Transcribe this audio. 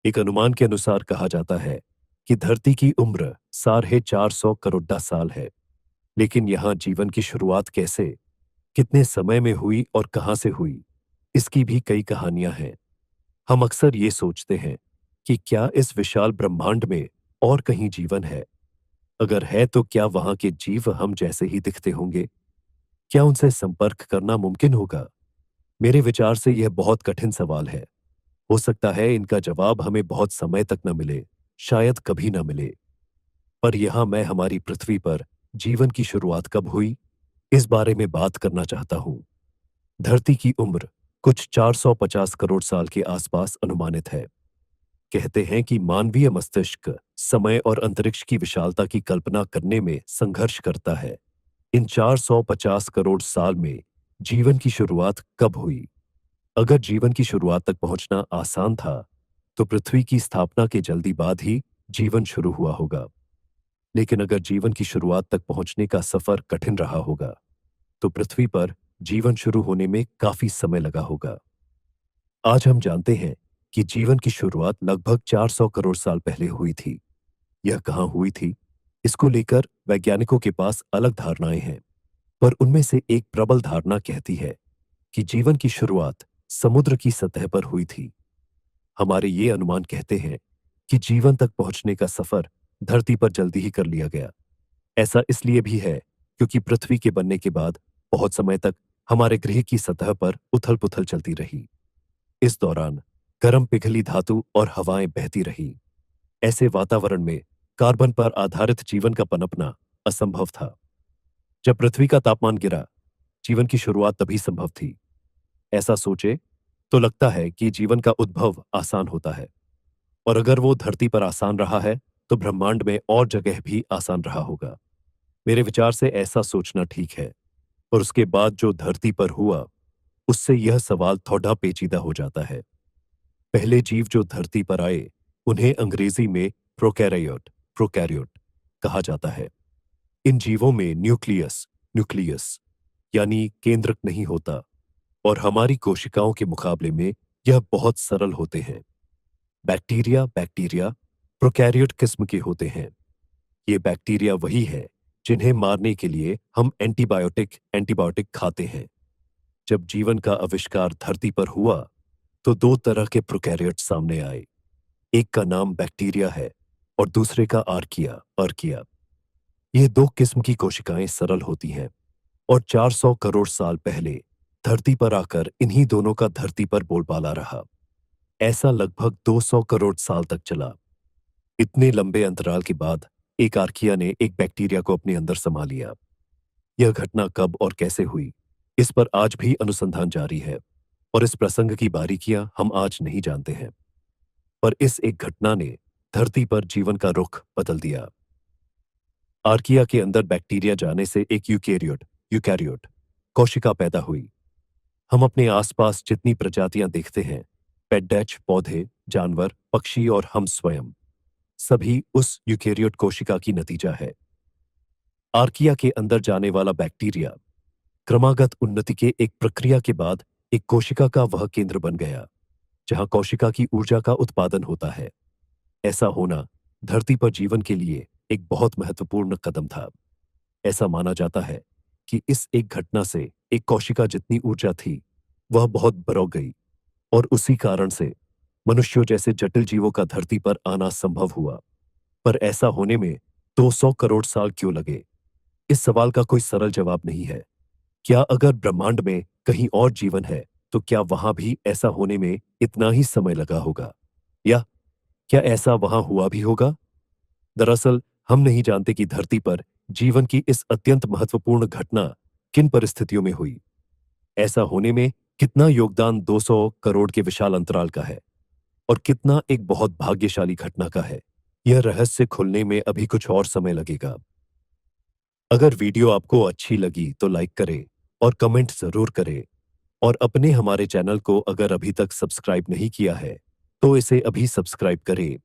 एक अनुमान के अनुसार कहा जाता है कि धरती की उम्र 450 साल है। लेकिन यहाँ जीवन की शुरुआत कैसे, कितने समय में हुई और कहाँ से हुई, इसकी भी कई कहानियां हैं। हम अक्सर ये सोचते हैं कि क्या इस विशाल ब्रह्मांड में और कहीं जीवन है? अगर है तो क्या वहां के जीव हम जैसे ही दिखते होंगे? क्या उनसे संपर्क करना मुमकिन होगा? मेरे विचार से यह बहुत कठिन सवाल है। हो सकता है इनका जवाब हमें बहुत समय तक न मिले, शायद कभी न मिले। पर यहां मैं हमारी पृथ्वी पर जीवन की शुरुआत कब हुई, इस बारे में बात करना चाहता हूं। धरती की उम्र कुछ 450 करोड़ साल के आसपास अनुमानित है। कहते हैं कि मानवीय मस्तिष्क समय और अंतरिक्ष की विशालता की कल्पना करने में संघर्ष करता है। इन 450 करोड़ साल में जीवन की शुरुआत कब हुई? अगर जीवन की शुरुआत तक पहुंचना आसान था, तो पृथ्वी की स्थापना के जल्दी बाद ही जीवन शुरू हुआ होगा। लेकिन अगर जीवन की शुरुआत तक पहुंचने का सफर कठिन रहा होगा, तो पृथ्वी पर जीवन शुरू होने में काफी समय लगा होगा। आज हम जानते हैं कि जीवन की शुरुआत लगभग 400 करोड़ साल पहले हुई थी। यह कहाँ हुई थी, इसको लेकर वैज्ञानिकों के पास अलग धारणाएं हैं। पर उनमें से एक प्रबल धारणा कहती है कि जीवन की शुरुआत समुद्र की सतह पर हुई थी। हमारे ये अनुमान कहते हैं कि जीवन तक पहुंचने का सफर धरती पर जल्दी ही कर लिया गया। ऐसा इसलिए भी है क्योंकि पृथ्वी के बनने के बाद बहुत समय तक हमारे ग्रह की सतह पर उथल पुथल चलती रही। इस दौरान गर्म पिघली धातु और हवाएं बहती रही। ऐसे वातावरण में कार्बन पर आधारित जीवन का पनपना असंभव था। जब पृथ्वी का तापमान गिरा, जीवन की शुरुआत तभी संभव थी। ऐसा सोचे तो लगता है कि जीवन का उद्भव आसान होता है। और अगर वो धरती पर आसान रहा है, तो ब्रह्मांड में और जगह भी आसान रहा होगा। मेरे विचार से ऐसा सोचना ठीक है। और उसके बाद जो धरती पर हुआ, उससे यह सवाल थोड़ा पेचीदा हो जाता है। पहले जीव जो धरती पर आए, उन्हें अंग्रेजी में प्रोकैरियोट प्रोकैरियोट कहा जाता है। इन जीवों में न्यूक्लियस न्यूक्लियस यानी केंद्रक नहीं होता, और हमारी कोशिकाओं के मुकाबले में यह बहुत सरल होते हैं। बैक्टीरिया बैक्टीरिया प्रोकैरियोट किस्म के होते हैं। ये बैक्टीरिया वही है जिन्हें मारने के लिए हम एंटीबायोटिक एंटीबायोटिक खाते हैं। जब जीवन का आविष्कार धरती पर हुआ, तो दो तरह के प्रोकैरियोट सामने आए। एक का नाम बैक्टीरिया है और दूसरे का आर्किया आर्किया। ये दो किस्म की कोशिकाएं सरल होती हैं, और 400 करोड़ साल पहले धरती पर आकर इन्हीं दोनों का धरती पर बोलबाला रहा। ऐसा लगभग 200 करोड़ साल तक चला। इतने लंबे अंतराल के बाद एक आर्किया ने एक बैक्टीरिया को अपने अंदर समा लिया। यह घटना कब और कैसे हुई, इस पर आज भी अनुसंधान जारी है, और इस प्रसंग की बारीकियां हम आज नहीं जानते हैं। पर इस एक घटना ने धरती पर जीवन का रुख बदल दिया। आर्किया के अंदर बैक्टीरिया जाने से एक यूकेरियोट यूकैरियोट कोशिका पैदा हुई। हम अपने आसपास जितनी प्रजातियां देखते हैं, पेटडैच पौधे, जानवर, पक्षी और हम स्वयं, सभी उस यूकेरियोट कोशिका की नतीजा है। आर्किया के अंदर जाने वाला बैक्टीरिया क्रमागत उन्नति के एक प्रक्रिया के बाद एक कोशिका का वह केंद्र बन गया जहां कोशिका की ऊर्जा का उत्पादन होता है। ऐसा होना धरती पर जीवन के लिए एक बहुत महत्वपूर्ण कदम था। ऐसा माना जाता है कि इस एक घटना से एक कोशिका जितनी ऊर्जा थी, वह बहुत बढ़ गई, और उसी कारण से मनुष्यों जैसे जटिल जीवों का धरती पर आना संभव हुआ। पर ऐसा होने में 200 करोड़ साल क्यों लगे? इस सवाल का कोई सरल जवाब नहीं है। क्या अगर ब्रह्मांड में कहीं और जीवन है, तो क्या वहां भी ऐसा होने में इतना ही समय लगा होगा? या क्या ऐसा वहां हुआ भी होगा? दरअसल हम नहीं जानते कि धरती पर जीवन की इस अत्यंत महत्वपूर्ण घटना किन परिस्थितियों में हुई। ऐसा होने में कितना योगदान 200 करोड़ के विशाल अंतराल का है, और कितना एक बहुत भाग्यशाली घटना का है। यह रहस्य खुलने में अभी कुछ और समय लगेगा। अगर वीडियो आपको अच्छी लगी तो लाइक करें और कमेंट जरूर करें, और अपने हमारे चैनल को अगर अभी तक सब्सक्राइब नहीं किया है, तो इसे अभी सब्सक्राइब करें